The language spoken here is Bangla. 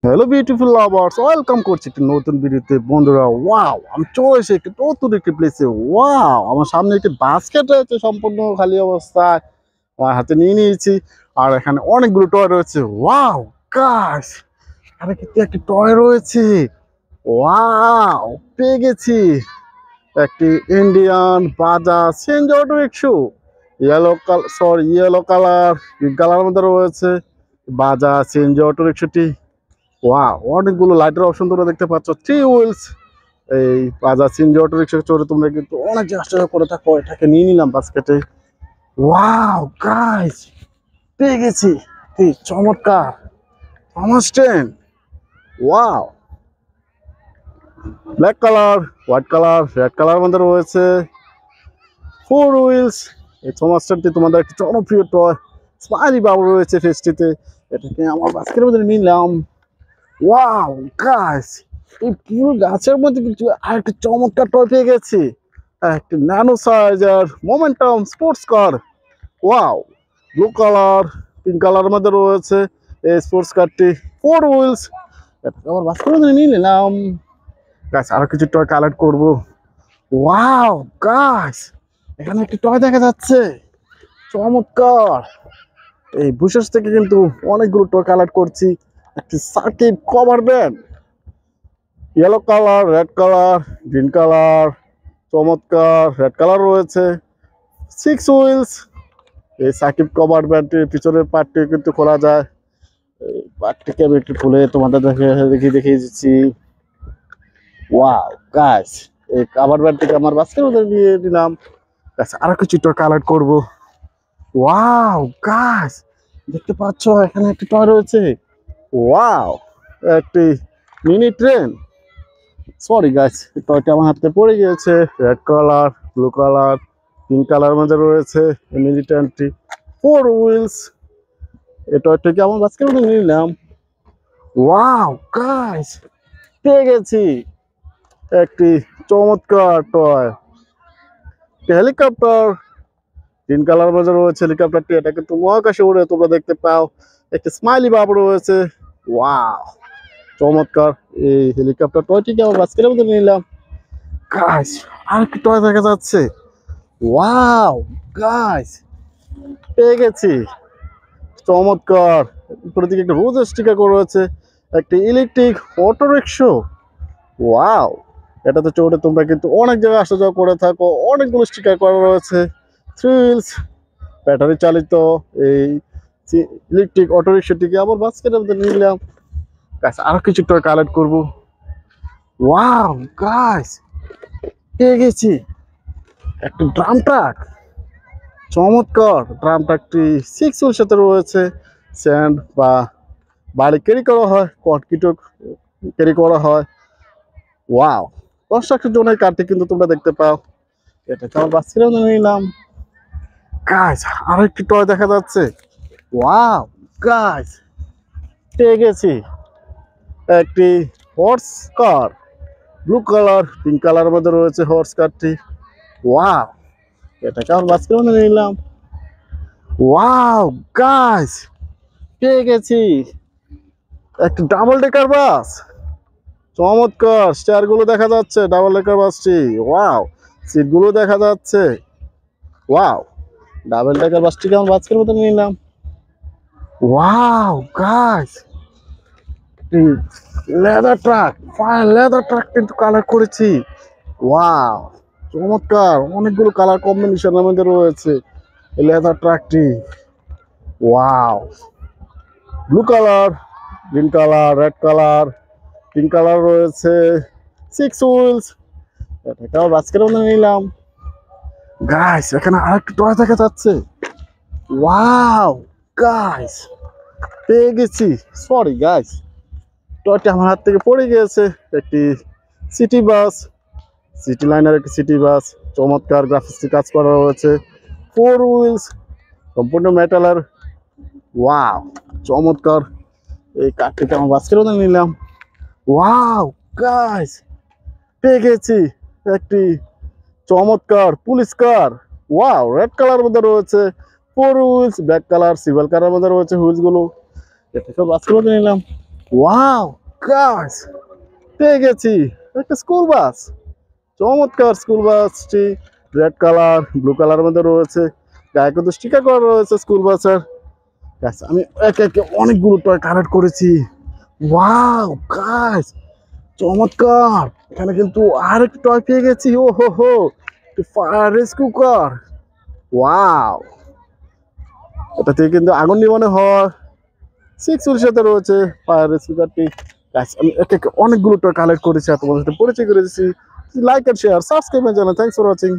হ্যালো বিউটিফুল লাভার্স, ওয়েলকাম করছি একটি নতুন ভিডিওতে। বন্ধুরা, ওয়াও, আমি চলে এসে একটি নতুন একটি প্লেসে। ওয়াও, আমার সামনে একটি বাস্কেট রয়েছে সম্পূর্ণ খালি অবস্থায়, আমার হাতে নিয়ে নিয়েছি। আর এখানে অনেকগুলো টয় রয়েছে। ওয়াও গাইস, এখানে কিন্তু একটি টয় রয়েছে। ওয়াও, পেয়ে গেছি একটি Indian Bajaj change auto rickshaw. Yellow colour, green colour মধ্যে রয়েছে বাজাজ চেঞ্জ অটো রিক্সাটি। ওয়াও, অনেকগুলো লাইটের অপশন তোমরা দেখতে পাচ্ছ, 3 হুইলস। এই বাজাজ সিনজি অটো রিক্সা চড়ে তোমরা কিন্তু অনেক জায়গা করে থাকো। এটাকে নিয়ে নিলাম বাস্কেটে। ওয়াও গাইস, পেয়ে গেছি এই চমৎকার Thomas train. Wow, black colour, white colour, red colour মধ্যে রয়েছে 4 হুইলস। এই থমাস ট্রেনটি তোমাদের একটি জনপ্রিয় টয়। স্মাইলি বাবু রয়েছে ফেস্টিতে। এটাকে আমার বাস্কেটের মধ্যে নিলাম। ওয়াও গাইস, এই পুরো গাছের মধ্যে কিন্তু আরেকটা চমৎকার টয় পেয়ে গেছি, একটা ন্যানো সাইজের momentum sports car. Wow, blue colour, pink colour মধ্যে রয়েছে এই স্পোর্টস কারটি, 4 হুইলস। এটাকে আবার বাস করে নিয়ে নিলাম। গাছ আরো কিছু টয় কালেক্ট করবো। ওয়াও গাইস, এখানে একটি টয় দেখা যাচ্ছে চমৎকার। এই বুশেস থেকে কিন্তু অনেকগুলো টয় কালেক্ট করছি। একটি circuit cover band, yellow colour, red colour, green colour, চমৎকার রেড কালার রয়েছে 6 হুইলস। এই সাকিব কভার ব্যান্ডটির পিছনের পার্টটি কিন্তু খোলা যায়। এই পার্টটিকে আমি একটু খুলে তোমাদের দেখিয়ে দিচ্ছি। ওয়াও গাইস, এই কভার ব্যান্ডটিকে আমার বাস্কের মধ্যে নিয়ে দিলাম। গাছ আরো কিছু টয় কালেক্ট করবো। ওয়াও গাইস, দেখতে পাচ্ছ এখানে একটি টয় রয়েছে। ওয়াও, একটি mini train. Sorry guys, Toyota আমার হাতে পড়ে গিয়েছে। Red colour, blue colour, pink colour মধ্যে রয়েছে মিলিটান্টটি, 4 হুইলস। এই টয়টাকে আমার বাস্কের মধ্যে নিলাম। ওয়াও গাইস, পেয়ে গেছি একটি চমৎকার টয়, হেলিকপ্টার। গ্রিন কালার মধ্যে রয়েছে হেলিকপ্টারটি। এটা কিন্তু মহাকাশে উড়ে তোমরা দেখতে পাও। একটি স্মাইলি বাবু রয়েছে। ওয়াও, চমৎকার এই হেলিকপ্টার টয়টিকে আমার বাস্কের মধ্যে নিলাম। গাইস, আর কি টয় দেখা যাচ্ছে। ওয়াও গাইস, পেয়ে গেছি চমৎকার। উপরের দিকে একটা রোজ স্টিকার করা রয়েছে, একটি ইলেকট্রিক অটো রিক্সা। ওয়াও, এটাতে চড়ে তোমরা কিন্তু অনেক জায়গায় আসা যাওয়া করে থাকো। অনেকগুলো স্টিকার করা রয়েছে। 3 হুইলস, ব্যাটারি চালিত এই ইলেকট্রিক অটো রিক্সাটিকে আবার বাস্কেটের মধ্যে নিলাম। গাইস, আরো কিছু টয় কালেক্ট করবো। ওয়াও গাইস, পেয়ে গেছি একটা ড্রাম ট্রাক। চমৎকার ড্রাম ট্রাকটি 6 হুইলের সাথে রয়েছে। স্যান্ড বা বালি ক্যারি করা হয়, কনক্রিটও ক্যারি করা হয়। ওয়াও, কনস্ট্রাকশন জোনের কাঠটি কিন্তু তোমরা দেখতে পাও। এটাকে আমার বাচ্চারা নিলাম। গাইস, আরো একটি টয় দেখা যাচ্ছে। ওয়াও গাইস, পেয়ে গেছি একটি হর্স কার। ব্লু কালার, পিঙ্ক কালার মধ্যে রয়েছে হর্স কারটি। ওয়াও, এটাকে আমার বাচ্চারা নিলাম। ওয়াও গাইস, পেয়ে গেছি একটা ডাবল ডেকার বাস। চমৎকার, স্টার গুলো দেখা যাচ্ছে ডাবল ডেকার বাসটি। ওয়াও, সিট গুলো দেখা যাচ্ছে। ওয়াও, ডাবল ডেকার বাসটিকে আমার বাচ্চার মতো নিলাম। Wow guys, leather truck, fire leather truck কিন্তু কালার করেছি। ওয়াও, চমৎকার, অনেকগুলো কালার কম্বিনেশনের মধ্যে রয়েছে এই লেদার ট্রাকটি। Wow, blue colour, green colour, red colour, pink colour রয়েছে 6 হুইলস। এটাও বাস্কের মধ্যে নিলাম। গাইস, এখানে আরেকটা টয় দেখা যাচ্ছে। ওয়াও গাইস, পেয়ে গেছি। সরি গাইস, টয়টা আমার হাত থেকে পড়ে গিয়েছে। একটি সিটি বাস, সিটি লাইনার একটি সিটি বাস। চমৎকার গ্রাফিক্সটি কাজ করা রয়েছে। 4 হুইলস, সম্পূর্ণ মেটালের। ওয়াও, চমৎকার এই কাঠটিকে আমার বাস্কের মধ্যে নিলাম। ওয়াও গাইস, পেয়ে গেছি একটি চমৎকার police car. Wow, red colour মধ্যে রয়েছে 4 wheels, black colour, silver colour মধ্যে রয়েছে হুইলস গুলো। এটাকে বাস্কের মধ্যে নিলাম। ওয়াও গাইস, পেয়ে গেছি একটা স্কুল বাস। চমৎকার স্কুল বাসটি রেড কালার ব্লু কালার মধ্যে রয়েছে, গায়ে কিন্তু স্টিকার করা রয়েছে স্কুল বাসের। গাইস আমি একে একে অনেকগুলো টয় কালেক্ট করেছি। ওয়াও গাইস, চমৎকার। এখানে কিন্তু আরেকটা টয় পেয়ে গেছি। ও হো হো, ফায়ার রেস্কিউ কার। ওয়াও, এটা থেকে কিন্তু আগুন নিবানো হয়। 6 সাথে রয়েছে ফায়ার রেস্কিউ কারটি। গাইস আমি একে একে অনেকগুলো টয় কালেক্ট করেছি আর তোমাদের সাথে পরিচয় করেছি। লাইক এন্ড শেয়ার সাবস্ক্রাইব জানা। Thanks for watching.